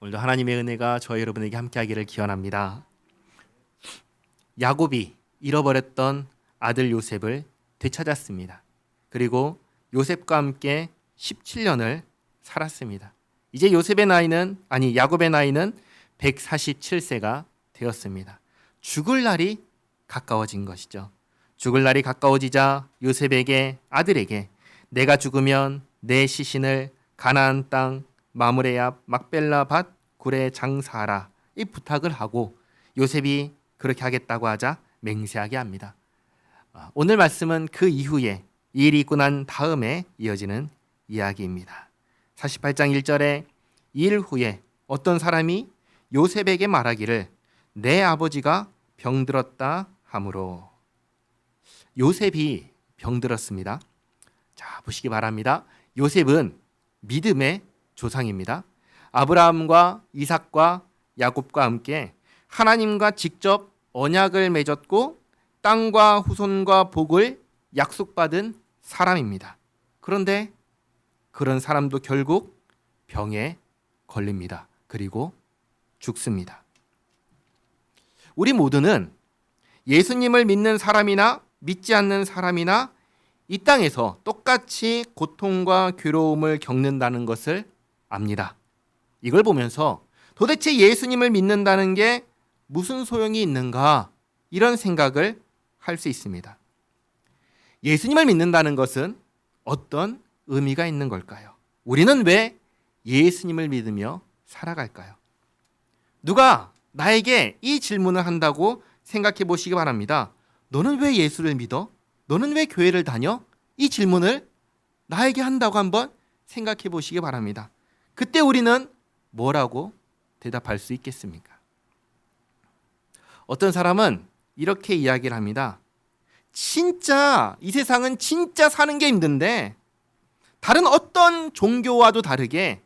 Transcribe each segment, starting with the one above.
오늘도 하나님의 은혜가 저와 여러분에게 함께하기를 기원합니다. 야곱이 잃어버렸던 아들 요셉을 되찾았습니다. 그리고 요셉과 함께 17년을 살았습니다. 이제 야곱의 나이는 147세가 되었습니다. 죽을 날이 가까워진 것이죠. 죽을 날이 가까워지자 요셉에게 아들에게 내가 죽으면 내 시신을 가나안 땅 마므레 앞 막벨라 밭 굴에 장사하라 이 부탁을 하고 요셉이 그렇게 하겠다고 하자 맹세하게 합니다. 오늘 말씀은 그 이후에 이 일이 있고 난 다음에 이어지는 이야기입니다. 48장 1절에 이 일 후에 어떤 사람이 요셉에게 말하기를 내 아버지가 병들었다 하므로. 요셉이 병들었습니다. 자, 보시기 바랍니다. 요셉은 믿음의 조상입니다. 아브라함과 이삭과 야곱과 함께 하나님과 직접 언약을 맺었고 땅과 후손과 복을 약속받은 사람입니다. 그런데 그런 사람도 결국 병에 걸립니다. 그리고 죽습니다. 우리 모두는 예수님을 믿는 사람이나 믿지 않는 사람이나 이 땅에서 똑같이 고통과 괴로움을 겪는다는 것을 압니다. 이걸 보면서 도대체 예수님을 믿는다는 게 무슨 소용이 있는가 이런 생각을 할 수 있습니다. 예수님을 믿는다는 것은 어떤 의미가 있는 걸까요? 우리는 왜 예수님을 믿으며 살아갈까요? 누가 나에게 이 질문을 한다고 생각해 보시기 바랍니다. 너는 왜 예수를 믿어? 너는 왜 교회를 다녀? 이 질문을 나에게 한다고 한번 생각해 보시기 바랍니다. 그때 우리는 뭐라고 대답할 수 있겠습니까? 어떤 사람은 이렇게 이야기를 합니다. 진짜 이 세상은 진짜 사는 게 힘든데 다른 어떤 종교와도 다르게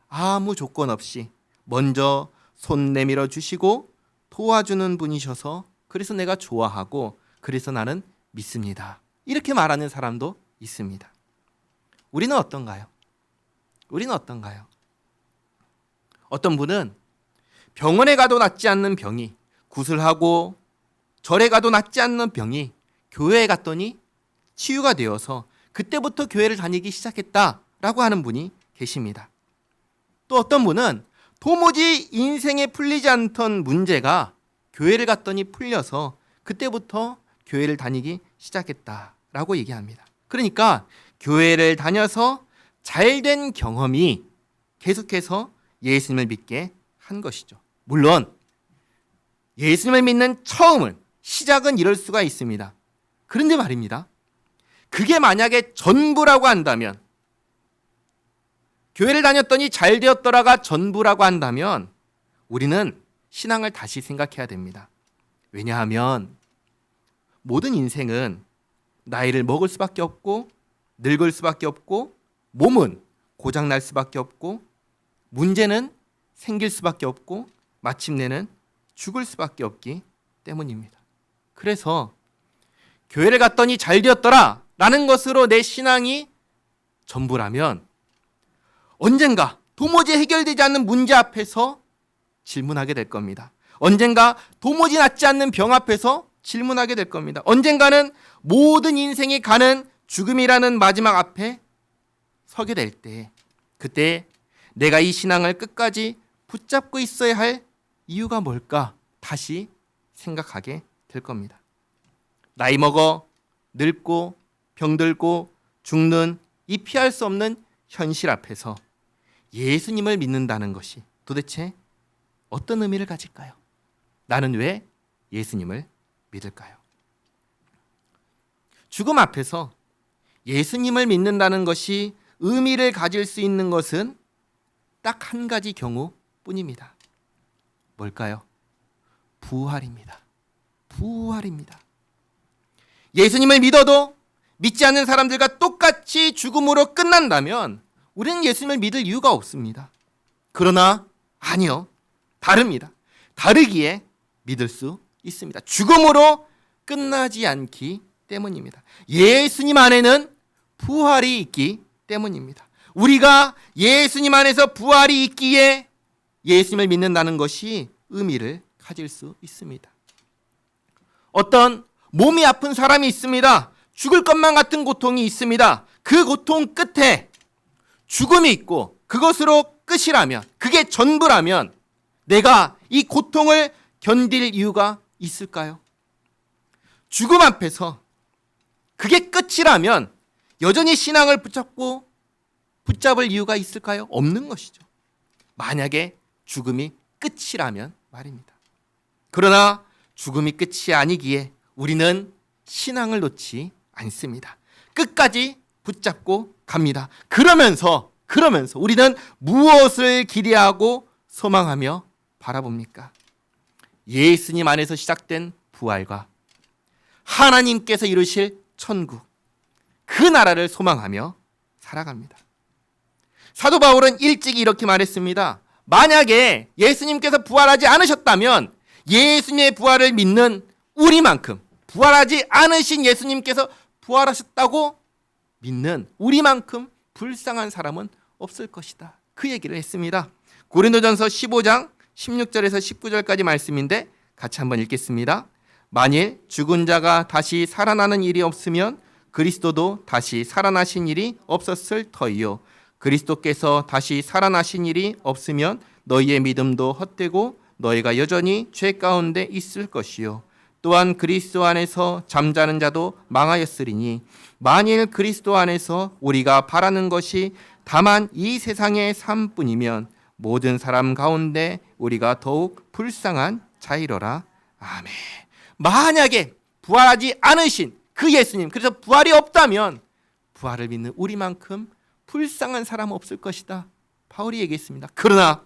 아무 조건 없이 먼저 손 내밀어 주시고 도와주는 분이셔서 그래서 내가 좋아하고 그래서 나는 믿습니다. 이렇게 말하는 사람도 있습니다. 우리는 어떤가요? 어떤 분은 병원에 가도 낫지 않는 병이, 구슬하고 절에 가도 낫지 않는 병이 교회에 갔더니 치유가 되어서 그때부터 교회를 다니기 시작했다라고 하는 분이 계십니다. 또 어떤 분은 도무지 인생에 풀리지 않던 문제가 교회를 갔더니 풀려서 그때부터 교회를 다니기 시작했다라고 얘기합니다. 그러니까 교회를 다녀서 잘된 경험이 계속해서 예수님을 믿게 한 것이죠. 물론 예수님을 믿는 시작은 이럴 수가 있습니다. 그런데 말입니다. 그게 만약에 전부라고 한다면, 교회를 다녔더니 잘 되었더라가 전부라고 한다면 우리는 신앙을 다시 생각해야 됩니다. 왜냐하면 모든 인생은 나이를 먹을 수밖에 없고 늙을 수밖에 없고 몸은 고장날 수밖에 없고 문제는 생길 수밖에 없고 마침내는 죽을 수밖에 없기 때문입니다. 그래서 교회를 갔더니 잘 되었더라 라는 것으로 내 신앙이 전부라면 언젠가 도무지 해결되지 않는 문제 앞에서 질문하게 될 겁니다. 언젠가 도무지 낫지 않는 병 앞에서 질문하게 될 겁니다. 언젠가는 모든 인생이 가는 죽음이라는 마지막 앞에 서게 될 때, 그때 내가 이 신앙을 끝까지 붙잡고 있어야 할 이유가 뭘까 다시 생각하게 될 겁니다. 나이 먹어 늙고 병들고 죽는 이 피할 수 없는 현실 앞에서 예수님을 믿는다는 것이 도대체 어떤 의미를 가질까요? 나는 왜 예수님을 믿을까요? 죽음 앞에서 예수님을 믿는다는 것이 의미를 가질 수 있는 것은 딱 한 가지 경우뿐입니다. 뭘까요? 부활입니다. 부활입니다. 예수님을 믿어도 믿지 않는 사람들과 똑같이 죽음으로 끝난다면 우리는 예수님을 믿을 이유가 없습니다. 그러나 아니요. 다릅니다. 다르기에 믿을 수 있습니다. 죽음으로 끝나지 않기 때문입니다. 예수님 안에는 부활이 있기 때문입니다. 우리가 예수님 안에서 부활이 있기에 예수님을 믿는다는 것이 의미를 가질 수 있습니다. 어떤 몸이 아픈 사람이 있습니다. 죽을 것만 같은 고통이 있습니다. 그 고통 끝에 죽음이 있고 그것으로 끝이라면, 그게 전부라면 내가 이 고통을 견딜 이유가 있을까요? 죽음 앞에서 그게 끝이라면 여전히 신앙을 붙잡을 이유가 있을까요? 없는 것이죠. 만약에 죽음이 끝이라면 말입니다. 그러나 죽음이 끝이 아니기에 우리는 신앙을 놓지 않습니다. 끝까지 붙잡고 갑니다. 그러면서 우리는 무엇을 기대하고 소망하며 바라봅니까? 예수님 안에서 시작된 부활과 하나님께서 이루실 천국, 그 나라를 소망하며 살아갑니다. 사도 바울은 일찍이 이렇게 말했습니다. 만약에 예수님께서 부활하지 않으셨다면 예수님의 부활을 믿는 우리만큼, 부활하지 않으신 예수님께서 부활하셨다고 믿는 우리만큼 불쌍한 사람은 없을 것이다. 그 얘기를 했습니다. 고린도전서 15장 16절에서 19절까지 말씀인데 같이 한번 읽겠습니다. 만일 죽은 자가 다시 살아나는 일이 없으면 그리스도도 다시 살아나신 일이 없었을 터이요. 그리스도께서 다시 살아나신 일이 없으면 너희의 믿음도 헛되고 너희가 여전히 죄 가운데 있을 것이요. 또한 그리스도 안에서 잠자는 자도 망하였으리니 만일 그리스도 안에서 우리가 바라는 것이 다만 이 세상의 삶뿐이면 모든 사람 가운데 우리가 더욱 불쌍한 자이러라. 아멘. 만약에 부활하지 않으신 그 예수님, 그래서 부활이 없다면 부활을 믿는 우리만큼 불쌍한 사람은 없을 것이다. 바울이 얘기했습니다. 그러나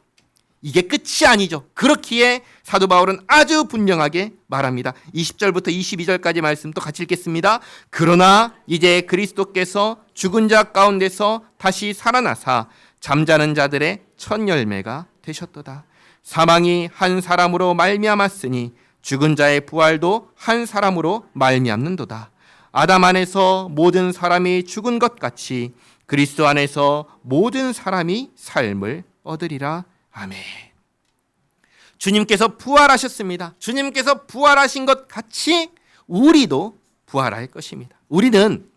이게 끝이 아니죠. 그렇기에 사도 바울은 아주 분명하게 말합니다. 20절부터 22절까지 말씀 또 같이 읽겠습니다. 그러나 이제 그리스도께서 죽은 자 가운데서 다시 살아나사 잠자는 자들의 첫 열매가 되셨도다. 사망이 한 사람으로 말미암았으니 죽은 자의 부활도 한 사람으로 말미암는도다. 아담 안에서 모든 사람이 죽은 것 같이 그리스도 안에서 모든 사람이 삶을 얻으리라. 아멘. 주님께서 부활하셨습니다. 주님께서 부활하신 것 같이 우리도 부활할 것입니다. 우리는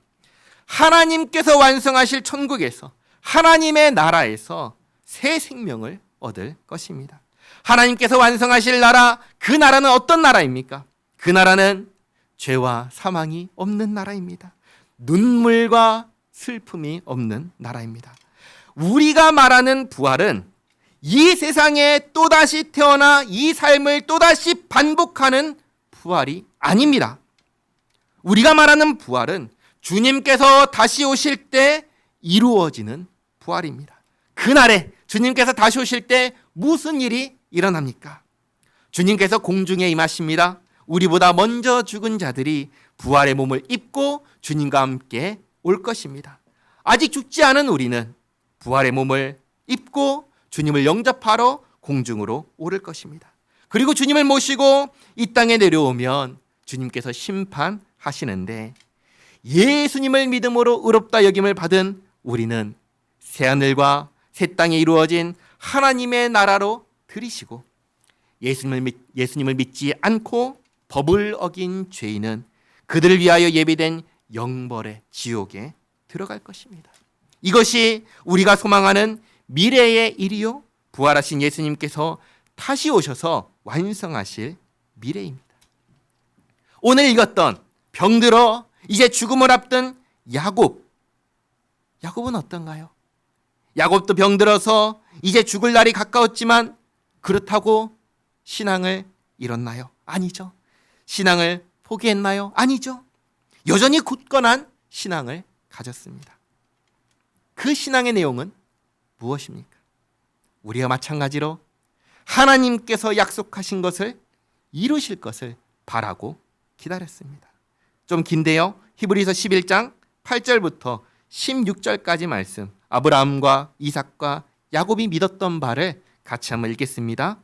하나님께서 완성하실 천국에서, 하나님의 나라에서 새 생명을 얻을 것입니다. 하나님께서 완성하실 나라, 그 나라는 어떤 나라입니까? 그 나라는 죄와 사망이 없는 나라입니다. 눈물과 슬픔이 없는 나라입니다. 우리가 말하는 부활은 이 세상에 또다시 태어나 이 삶을 또다시 반복하는 부활이 아닙니다. 우리가 말하는 부활은 주님께서 다시 오실 때 이루어지는 부활입니다. 그날에 주님께서 다시 오실 때 무슨 일이 일어납니까? 주님께서 공중에 임하십니다. 우리보다 먼저 죽은 자들이 부활의 몸을 입고 주님과 함께 올 것입니다. 아직 죽지 않은 우리는 부활의 몸을 입고 주님을 영접하러 공중으로 오를 것입니다. 그리고 주님을 모시고 이 땅에 내려오면 주님께서 심판하시는데 예수님을 믿음으로 의롭다 여김을 받은 우리는 새하늘과 새 땅에 이루어진 하나님의 나라로 들이시고 예수님을 믿지 않고 법을 어긴 죄인은 그들을 위하여 예비된 영벌의 지옥에 들어갈 것입니다. 이것이 우리가 소망하는 미래의 일이요, 부활하신 예수님께서 다시 오셔서 완성하실 미래입니다. 오늘 읽었던 병들어 이제 죽음을 앞둔 야곱은 어떤가요? 야곱도 병들어서 이제 죽을 날이 가까웠지만 그렇다고 신앙을 잃었나요? 아니죠. 신앙을 포기했나요? 아니죠. 여전히 굳건한 신앙을 가졌습니다. 그 신앙의 내용은 무엇입니까? 우리와 마찬가지로 하나님께서 약속하신 것을 이루실 것을 바라고 기다렸습니다. 좀 긴데요. 히브리서 11장 8절부터 16절까지 말씀, 아브라함과 이삭과 야곱이 믿었던 바를 같이 한번 읽겠습니다.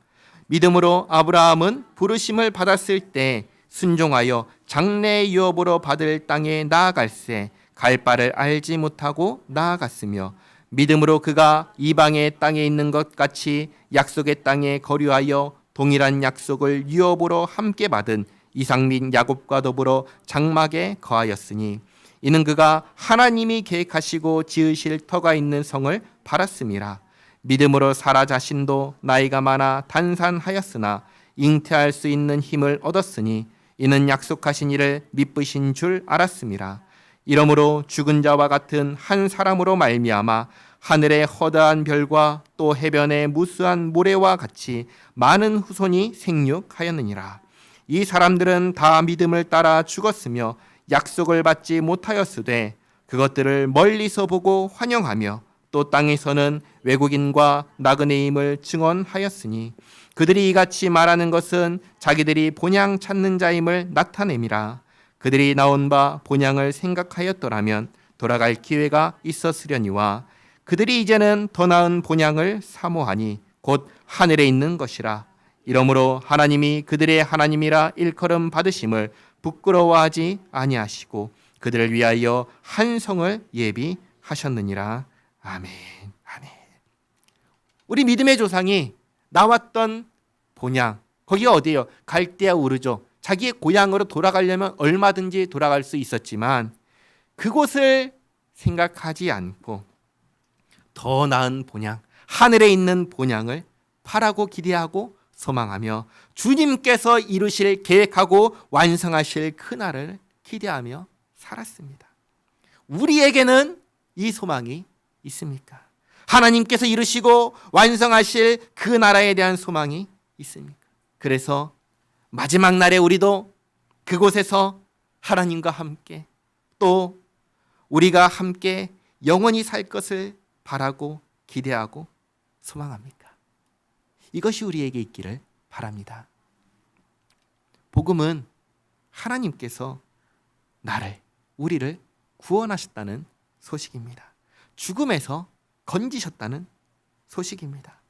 믿음으로 아브라함은 부르심을 받았을 때 순종하여 장래 유업으로 받을 땅에 나아갈새 갈 바를 알지 못하고 나아갔으며 믿음으로 그가 이방의 땅에 있는 것 같이 약속의 땅에 거류하여 동일한 약속을 유업으로 함께 받은 이삭 및 야곱과 더불어 장막에 거하였으니 이는 그가 하나님이 계획하시고 지으실 터가 있는 성을 바랐음이라. 믿음으로 사라 자신도 나이가 많아 단산하였으나 잉태할 수 있는 힘을 얻었으니 이는 약속하신 이를 미쁘신 줄 알았음이라. 이러므로 죽은 자와 같은 한 사람으로 말미암아 하늘의 허다한 별과 또 해변의 무수한 모래와 같이 많은 후손이 생육하였느니라. 이 사람들은 다 믿음을 따라 죽었으며 약속을 받지 못하였으되 그것들을 멀리서 보고 환영하며 또 땅에서는 외국인과 나그네임을 증언하였으니 그들이 이같이 말하는 것은 자기들이 본향 찾는 자임을 나타냄이라. 그들이 나온 바 본향을 생각하였더라면 돌아갈 기회가 있었으려니와 그들이 이제는 더 나은 본향을 사모하니 곧 하늘에 있는 것이라. 이러므로 하나님이 그들의 하나님이라 일컬음 받으심을 부끄러워하지 아니하시고 그들을 위하여 한 성을 예비하셨느니라. 아멘. 아멘. 우리 믿음의 조상이 나왔던 본향, 거기가 어디예요? 갈대아 우르죠. 자기의 고향으로 돌아가려면 얼마든지 돌아갈 수 있었지만 그곳을 생각하지 않고 더 나은 본향, 하늘에 있는 본향을 바라고 기대하고 소망하며 주님께서 이루실 계획하고 완성하실 그날을 기대하며 살았습니다. 우리에게는 이 소망이 있습니까? 하나님께서 이루시고 완성하실 그 나라에 대한 소망이 있습니까? 그래서 마지막 날에 우리도 그곳에서 하나님과 함께 또 우리가 함께 영원히 살 것을 바라고 기대하고 소망합니까? 이것이 우리에게 있기를 바랍니다. 복음은 하나님께서 나를, 우리를 구원하셨다는 소식입니다. 죽음에서 건지셨다는 소식입니다.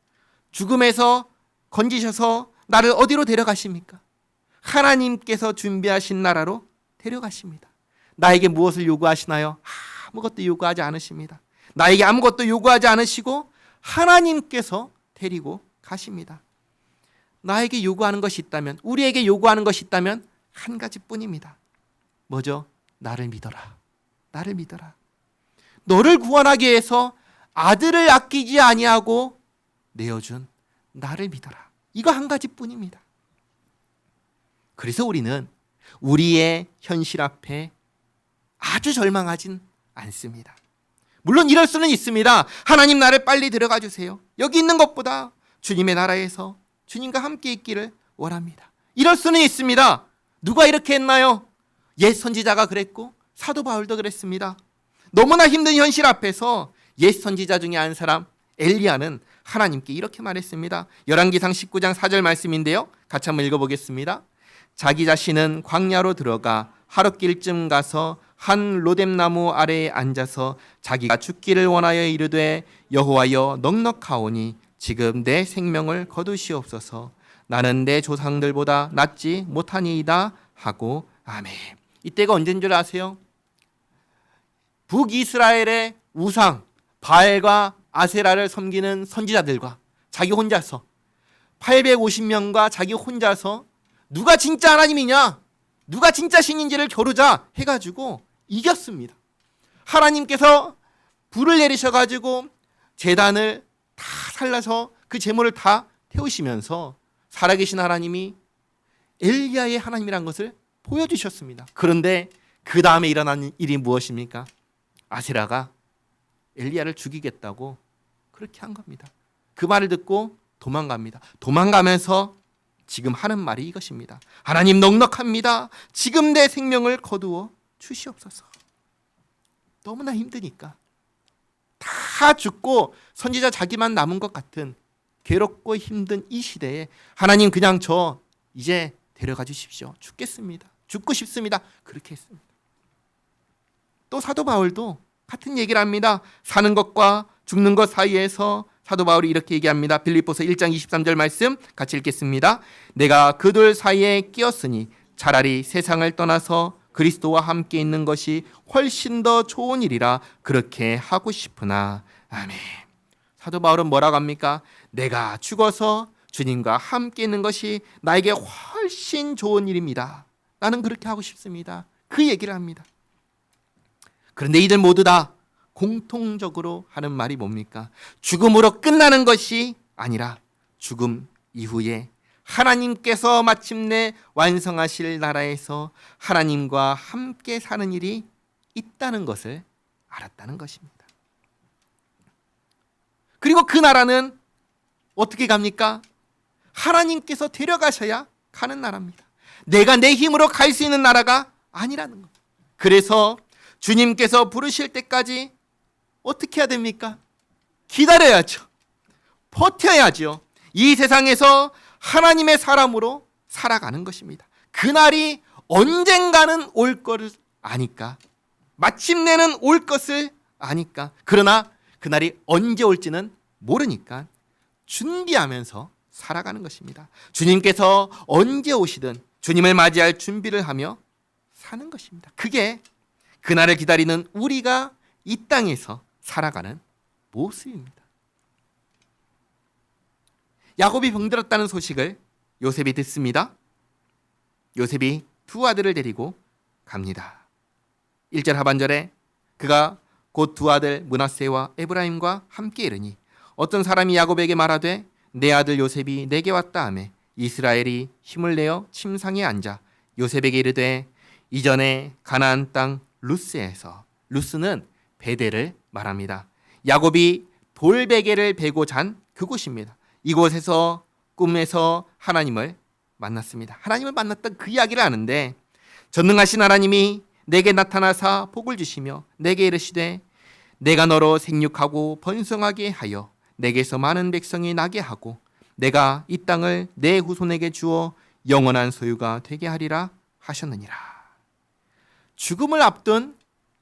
죽음에서 건지셔서 나를 어디로 데려가십니까? 하나님께서 준비하신 나라로 데려가십니다. 나에게 무엇을 요구하시나요? 아무것도 요구하지 않으십니다. 나에게 아무것도 요구하지 않으시고 하나님께서 데리고 가십니다. 나에게 요구하는 것이 있다면, 우리에게 요구하는 것이 있다면 한 가지뿐입니다. 뭐죠? 나를 믿어라. 나를 믿어라. 너를 구원하기 위해서 아들을 아끼지 아니하고 내어준 나를 믿어라. 이거 한 가지뿐입니다. 그래서 우리는 우리의 현실 앞에 아주 절망하진 않습니다. 물론 이럴 수는 있습니다. 하나님 나를 빨리 들어가 주세요. 여기 있는 것보다 주님의 나라에서 주님과 함께 있기를 원합니다. 이럴 수는 있습니다. 누가 이렇게 했나요? 옛 선지자가 그랬고 사도 바울도 그랬습니다. 너무나 힘든 현실 앞에서 옛 선지자 중에 한 사람 엘리야는 하나님께 이렇게 말했습니다. 열왕기상 19장 4절 말씀인데요. 같이 한번 읽어보겠습니다. 자기 자신은 광야로 들어가 하룻길쯤 가서 한 로뎀나무 아래에 앉아서 자기가 죽기를 원하여 이르되 여호와여 넉넉하오니 지금 내 생명을 거두시옵소서. 나는 내 조상들보다 낫지 못하니이다 하고 아멘. 이때가 언제인 줄 아세요? 북이스라엘의 우상 바알과 아세라를 섬기는 선지자들과 자기 혼자서 850명과 자기 혼자서 누가 진짜 하나님이냐, 누가 진짜 신인지를 겨루자 해가지고 이겼습니다. 하나님께서 불을 내리셔가지고 제단을 다 살라서 그 제물을 다 태우시면서 살아계신 하나님이 엘리야의 하나님이란 것을 보여주셨습니다. 그런데 그 다음에 일어난 일이 무엇입니까? 아세라가 엘리야를 죽이겠다고 그렇게 한 겁니다. 그 말을 듣고 도망갑니다. 도망가면서 지금 하는 말이 이것입니다. 하나님 넉넉합니다. 지금 내 생명을 거두어 주시옵소서. 너무나 힘드니까 다 죽고 선지자 자기만 남은 것 같은 괴롭고 힘든 이 시대에 하나님 그냥 저 이제 데려가 주십시오. 죽겠습니다. 죽고 싶습니다. 그렇게 했습니다. 또 사도 바울도 같은 얘기를 합니다. 사는 것과 죽는 것 사이에서 사도 바울이 이렇게 얘기합니다. 빌립보서 1장 23절 말씀 같이 읽겠습니다. 내가 그 둘 사이에 끼었으니 차라리 세상을 떠나서 그리스도와 함께 있는 것이 훨씬 더 좋은 일이라 그렇게 하고 싶으나 아멘. 사도 바울은 뭐라고 합니까? 내가 죽어서 주님과 함께 있는 것이 나에게 훨씬 좋은 일입니다. 나는 그렇게 하고 싶습니다. 그 얘기를 합니다. 그런데 이들 모두 다 공통적으로 하는 말이 뭡니까? 죽음으로 끝나는 것이 아니라 죽음 이후에 하나님께서 마침내 완성하실 나라에서 하나님과 함께 사는 일이 있다는 것을 알았다는 것입니다. 그리고 그 나라는 어떻게 갑니까? 하나님께서 데려가셔야 가는 나라입니다. 내가 내 힘으로 갈 수 있는 나라가 아니라는 것. 그래서 주님께서 부르실 때까지 어떻게 해야 됩니까? 기다려야죠. 버텨야죠. 이 세상에서 하나님의 사람으로 살아가는 것입니다. 그날이 언젠가는 올 것을 아니까, 마침내는 올 것을 아니까, 그러나 그날이 언제 올지는 모르니까 준비하면서 살아가는 것입니다. 주님께서 언제 오시든 주님을 맞이할 준비를 하며 사는 것입니다. 그게 그날을 기다리는 우리가 이 땅에서 살아가는 모습입니다. 야곱이 병들었다는 소식을 요셉이 듣습니다. 요셉이 두 아들을 데리고 갑니다. 1절 하반절에 그가 곧 두 아들 므낫세와 에브라임과 함께 이르니 어떤 사람이 야곱에게 말하되 내 아들 요셉이 내게 왔다 하매 이스라엘이 힘을 내어 침상에 앉아 요셉에게 이르되 이전에 가나안 땅 루스에서, 루스는 베델을 말합니다. 야곱이 돌베개를 베고 잔 그곳입니다. 이곳에서 꿈에서 하나님을 만났습니다. 하나님을 만났던 그 이야기를 아는데 전능하신 하나님이 내게 나타나사 복을 주시며 내게 이르시되 내가 너로 생육하고 번성하게 하여 내게서 많은 백성이 나게 하고 내가 이 땅을 내 후손에게 주어 영원한 소유가 되게 하리라 하셨느니라. 죽음을 앞둔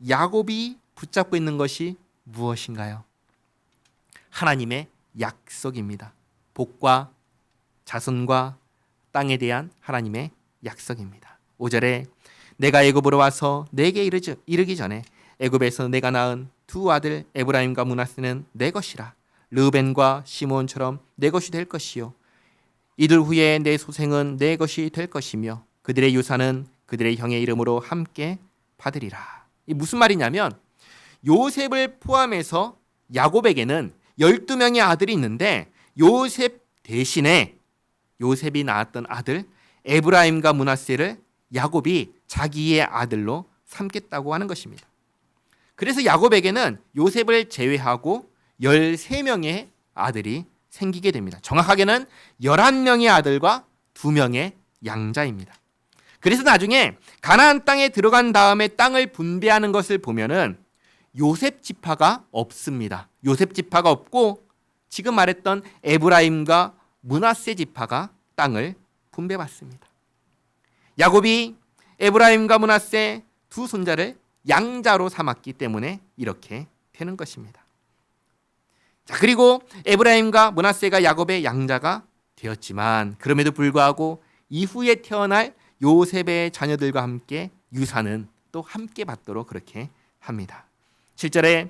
야곱이 붙잡고 있는 것이 무엇인가요? 하나님의 약속입니다. 복과 자손과 땅에 대한 하나님의 약속입니다. 5절에 내가 애굽으로 와서 내게 이르기 전에 애굽에서 내가 낳은 두 아들 에브라임과 므낫세는 내 것이라. 르벤과 시몬처럼 내 것이 될 것이요 이들 후에 내 소생은 내 것이 될 것이며 그들의 유산은 그들의 형의 이름으로 함께 받으리라. 이 무슨 말이냐면 요셉을 포함해서 야곱에게는 12명의 아들이 있는데 요셉 대신에 요셉이 낳았던 아들 에브라임과 므낫세를 야곱이 자기의 아들로 삼겠다고 하는 것입니다. 그래서 야곱에게는 요셉을 제외하고 13명의 아들이 생기게 됩니다. 정확하게는 11명의 아들과 2명의 양자입니다. 그래서 나중에 가나안 땅에 들어간 다음에 땅을 분배하는 것을 보면은 요셉 지파가 없습니다. 요셉 지파가 없고 지금 말했던 에브라임과 므낫세 지파가 땅을 분배받습니다. 야곱이 에브라임과 므낫세 두 손자를 양자로 삼았기 때문에 이렇게 되는 것입니다. 자, 그리고 에브라임과 므낫세가 야곱의 양자가 되었지만 그럼에도 불구하고 이후에 태어날 요셉의 자녀들과 함께 유산은 또 함께 받도록 그렇게 합니다. 7절에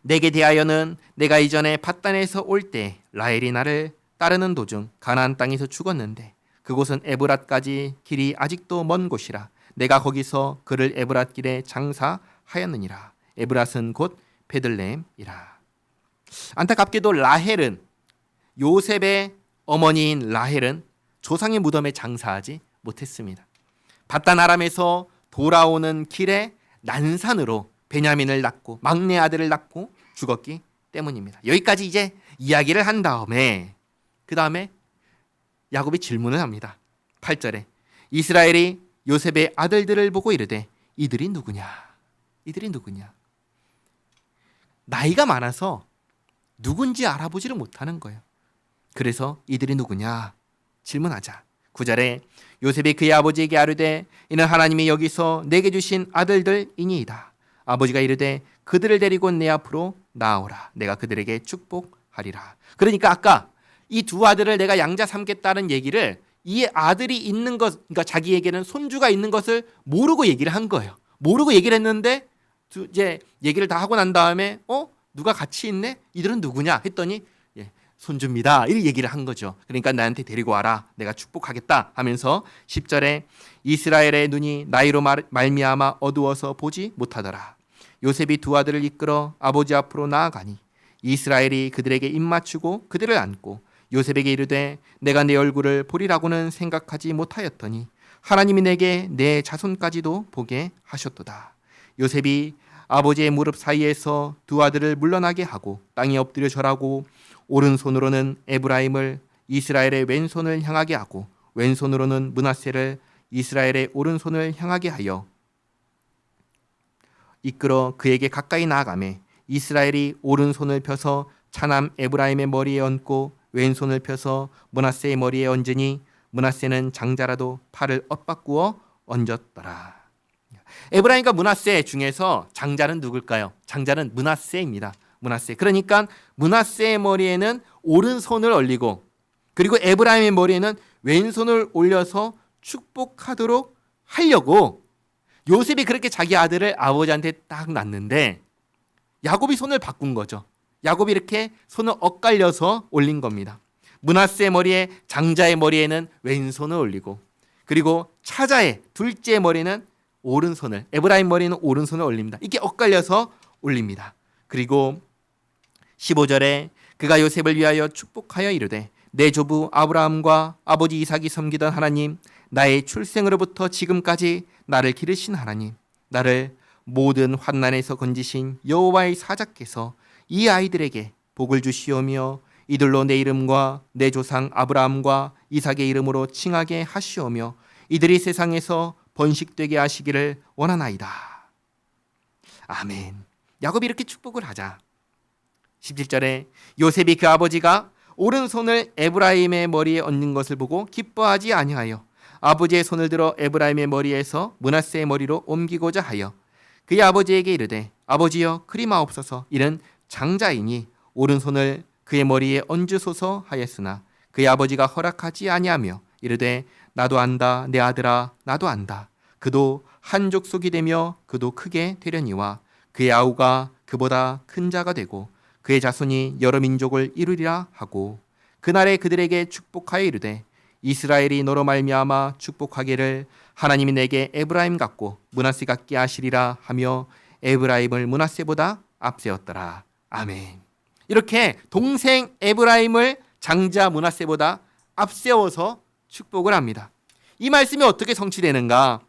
내게 대하여는 내가 이전에 밧단에서 올 때 라헬이 나를 따르는 도중 가나안 땅에서 죽었는데 그곳은 에브랏까지 길이 아직도 먼 곳이라 내가 거기서 그를 에브랏 길에 장사하였느니라. 에브랏은 곧 베들레헴이라. 안타깝게도 라헬은 요셉의 어머니인 라헬은 조상의 무덤에 장사하지 못했습니다. 밧단 아람에서 돌아오는 길에 난산으로 베냐민을 낳고 막내 아들을 낳고 죽었기 때문입니다. 여기까지 이제 이야기를 한 다음에 그 다음에 야곱이 질문을 합니다. 8절에 이스라엘이 요셉의 아들들을 보고 이르되 이들이 누구냐? 이들이 누구냐? 나이가 많아서 누군지 알아보지를 못하는 거예요. 그래서 이들이 누구냐? 질문하자. 9절에 요셉이 그의 아버지에게 아뢰되 이는 하나님이 여기서 내게 주신 아들들이니이다. 아버지가 이르되 그들을 데리고 내 앞으로 나오라. 내가 그들에게 축복하리라. 그러니까 아까 이 두 아들을 내가 양자 삼겠다는 얘기를 이 아들이 있는 것, 그러니까 자기에게는 손주가 있는 것을 모르고 얘기를 한 거예요. 모르고 얘기를 했는데 이제 얘기를 다 하고 난 다음에 누가 같이 있네? 이들은 누구냐? 했더니 손주입니다. 이렇게 얘기를 한 거죠. 그러니까 나한테 데리고 와라. 내가 축복하겠다 하면서 10절에 이스라엘의 눈이 나이로 말미암아 어두워서 보지 못하더라. 요셉이 두 아들을 이끌어 아버지 앞으로 나아가니 이스라엘이 그들에게 입맞추고 그들을 안고 요셉에게 이르되 내가 내 얼굴을 보리라고는 생각하지 못하였더니 하나님이 내게 내 자손까지도 보게 하셨도다. 요셉이 아버지의 무릎 사이에서 두 아들을 물러나게 하고 땅에 엎드려 절하고 오른손으로는 에브라임을 이스라엘의 왼손을 향하게 하고 왼손으로는 므낫세를 이스라엘의 오른손을 향하게 하여 이끌어 그에게 가까이 나아가매 이스라엘이 오른손을 펴서 차남 에브라임의 머리에 얹고 왼손을 펴서 므낫세의 머리에 얹으니 므낫세는 장자라도 팔을 엇바꾸어 얹었더라. 에브라임과 므낫세 중에서 장자는 누굴까요? 장자는 므낫세입니다. 므낫세. 그러니까 므낫세의 머리에는 오른손을 올리고 그리고 에브라임의 머리에는 왼손을 올려서 축복하도록 하려고 요셉이 그렇게 자기 아들을 아버지한테 딱 놨는데 야곱이 손을 바꾼 거죠. 야곱이 이렇게 손을 엇갈려서 올린 겁니다. 므낫세 머리에 장자의 머리에는 왼손을 올리고 그리고 차자의 둘째 머리는 오른손을 에브라임 머리는 오른손을 올립니다. 이게 엇갈려서 올립니다. 그리고 15절에 그가 요셉을 위하여 축복하여 이르되 내 조부 아브라함과 아버지 이삭이 섬기던 하나님 나의 출생으로부터 지금까지 나를 기르신 하나님 나를 모든 환난에서 건지신 여호와의 사자께서 이 아이들에게 복을 주시오며 이들로 내 이름과 내 조상 아브라함과 이삭의 이름으로 칭하게 하시오며 이들이 세상에서 번식되게 하시기를 원하나이다. 아멘. 야곱이 이렇게 축복을 하자 17절에 요셉이 그 아버지가 오른손을 에브라임의 머리에 얹는 것을 보고 기뻐하지 아니하여 아버지의 손을 들어 에브라임의 머리에서 므낫세의 머리로 옮기고자 하여 그의 아버지에게 이르되 아버지여 그리마옵소서 이는 장자이니 오른손을 그의 머리에 얹으소서 하였으나 그의 아버지가 허락하지 아니하며 이르되 나도 안다 내 아들아 나도 안다 그도 한 족속이 되며 그도 크게 되려니와 그의 아우가 그보다 큰 자가 되고 그의 자손이 여러 민족을 이루리라 하고 그날에 그들에게 축복하여 이르되 이스라엘이 너로 말미암아 축복하기를 하나님이 내게 에브라임 같고 므낫세 같게 하시리라 하며 에브라임을 므낫세보다 앞세웠더라. 아멘. 이렇게 동생 에브라임을 장자 므낫세보다 앞세워서 축복을 합니다. 이 말씀이 어떻게 성취되는가?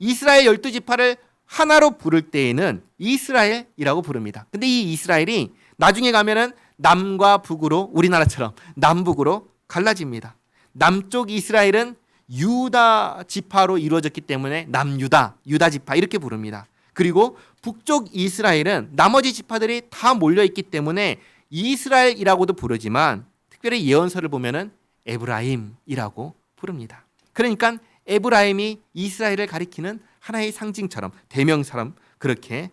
이스라엘 12지파를 하나로 부를 때에는 이스라엘이라고 부릅니다. 근데 이 이스라엘이 나중에 가면은 남과 북으로 우리나라처럼 남북으로 갈라집니다. 남쪽 이스라엘은 유다 지파로 이루어졌기 때문에 남유다, 유다 지파 이렇게 부릅니다. 그리고 북쪽 이스라엘은 나머지 지파들이 다 몰려 있기 때문에 이스라엘이라고도 부르지만 특별히 예언서를 보면은 에브라임이라고 부릅니다. 그러니까 에브라임이 이스라엘을 가리키는 하나의 상징처럼 대명처럼 그렇게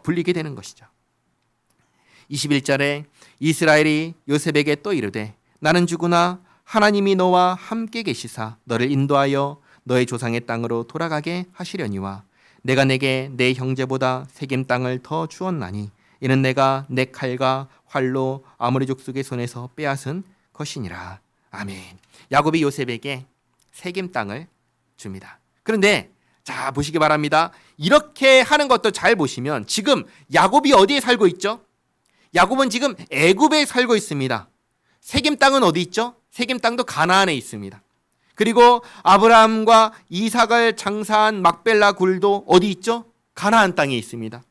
불리게 되는 것이죠. 21절에 이스라엘이 요셉에게 또 이르되 나는 주구나 하나님이 너와 함께 계시사 너를 인도하여 너의 조상의 땅으로 돌아가게 하시려니와 내가 내게 내 형제보다 세겜 땅을 더 주었나니 이는 내가 내 칼과 활로 아모리 족속의 손에서 빼앗은 것이니라. 아멘. 야곱이 요셉에게 세겜 땅을 줍니다. 그런데 자 보시기 바랍니다. 이렇게 하는 것도 잘 보시면 지금 야곱이 어디에 살고 있죠? 야곱은 지금 애굽에 살고 있습니다. 세겜 땅은 어디 있죠? 세겜 땅도 가나안에 있습니다. 그리고 아브라함과 이삭을 장사한 막벨라 굴도 어디 있죠? 가나안 땅에 있습니다.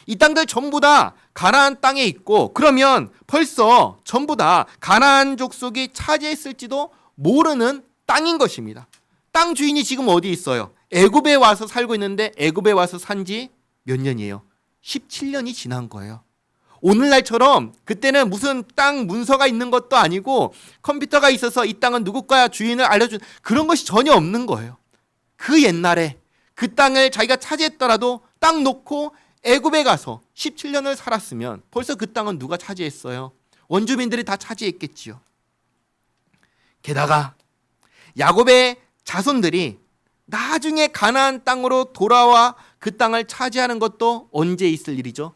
이 땅들 전부 다 가나안 땅에 있고 그러면 벌써 전부 다 가나안 족속이 차지했을지도 모르는 땅인 것입니다. 땅 주인이 지금 어디 있어요? 애굽에 와서 살고 있는데 애굽에 와서 산 지 몇 년이에요? 17년이 지난 거예요. 오늘날처럼 그때는 무슨 땅 문서가 있는 것도 아니고 컴퓨터가 있어서 이 땅은 누구 거야 주인을 알려준 그런 것이 전혀 없는 거예요. 그 옛날에 그 땅을 자기가 차지했더라도 땅 놓고 애굽에 가서 17년을 살았으면 벌써 그 땅은 누가 차지했어요? 원주민들이 다 차지했겠지요. 게다가 야곱의 자손들이 나중에 가나안 땅으로 돌아와 그 땅을 차지하는 것도 언제 있을 일이죠?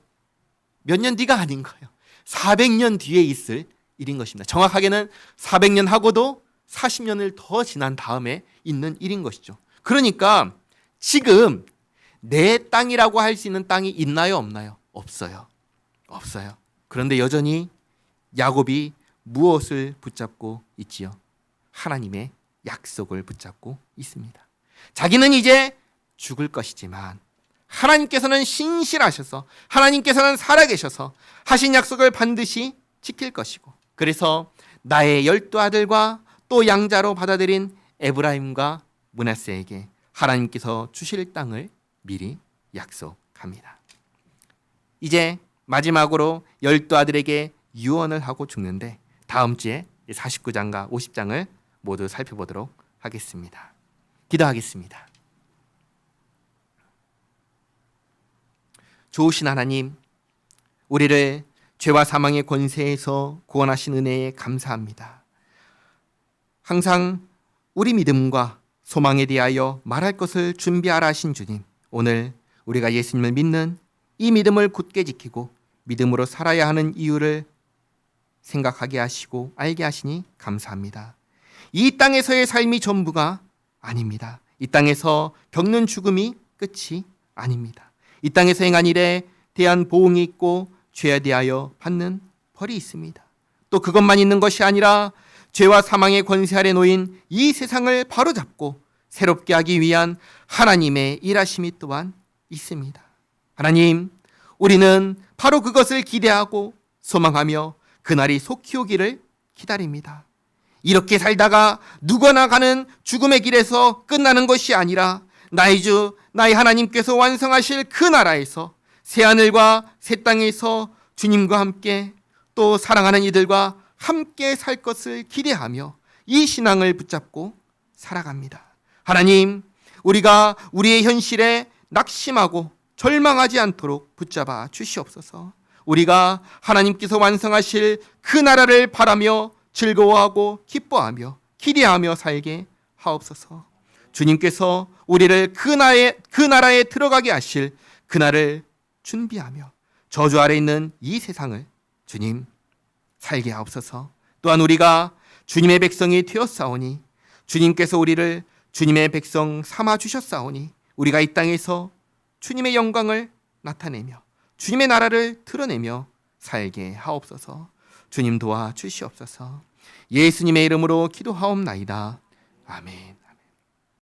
몇 년 뒤가 아닌 거예요. 400년 뒤에 있을 일인 것입니다. 정확하게는 400년 하고도 40년을 더 지난 다음에 있는 일인 것이죠. 그러니까 지금 내 땅이라고 할 수 있는 땅이 있나요, 없나요? 없어요. 없어요. 그런데 여전히 야곱이 무엇을 붙잡고 있지요? 하나님의 약속을 붙잡고 있습니다. 자기는 이제 죽을 것이지만 하나님께서는 신실하셔서, 하나님께서는 살아계셔서 하신 약속을 반드시 지킬 것이고, 그래서 나의 12아들과 또 양자로 받아들인 에브라임과 므낫세에게 하나님께서 주실 땅을 미리 약속합니다. 이제 마지막으로 12아들에게 유언을 하고 죽는데, 다음 주에 49장과 50장을 모두 살펴보도록 하겠습니다. 기도하겠습니다. 좋으신 하나님, 우리를 죄와 사망의 권세에서 구원하신 은혜에 감사합니다. 항상 우리 믿음과 소망에 대하여 말할 것을 준비하라 하신 주님, 오늘 우리가 예수님을 믿는 이 믿음을 굳게 지키고 믿음으로 살아야 하는 이유를 생각하게 하시고 알게 하시니 감사합니다. 이 땅에서의 삶이 전부가 아닙니다. 이 땅에서 겪는 죽음이 끝이 아닙니다. 이 땅에서 행한 일에 대한 보응이 있고 죄에 대하여 받는 벌이 있습니다. 또 그것만 있는 것이 아니라 죄와 사망의 권세 아래 놓인 이 세상을 바로잡고 새롭게 하기 위한 하나님의 일하심이 또한 있습니다. 하나님, 우리는 바로 그것을 기대하고 소망하며 그날이 속히 오기를 기다립니다. 이렇게 살다가 누구나 가는 죽음의 길에서 끝나는 것이 아니라 나의 주, 나의 하나님께서 완성하실 그 나라에서 새하늘과 새 땅에서 주님과 함께 또 사랑하는 이들과 함께 살 것을 기대하며 이 신앙을 붙잡고 살아갑니다. 하나님, 우리가 우리의 현실에 낙심하고 절망하지 않도록 붙잡아 주시옵소서. 우리가 하나님께서 완성하실 그 나라를 바라며 즐거워하고 기뻐하며 기대하며 살게 하옵소서. 주님께서 우리를 그 나라에 들어가게 하실 그날을 준비하며 저주 아래 있는 이 세상을 주님 살게 하옵소서. 또한 우리가 주님의 백성이 되었사오니 주님께서 우리를 주님의 백성 삼아 주셨사오니 우리가 이 땅에서 주님의 영광을 나타내며 주님의 나라를 드러내며 살게 하옵소서. 주님 도와 주시옵소서. 예수님의 이름으로 기도하옵나이다. 아멘.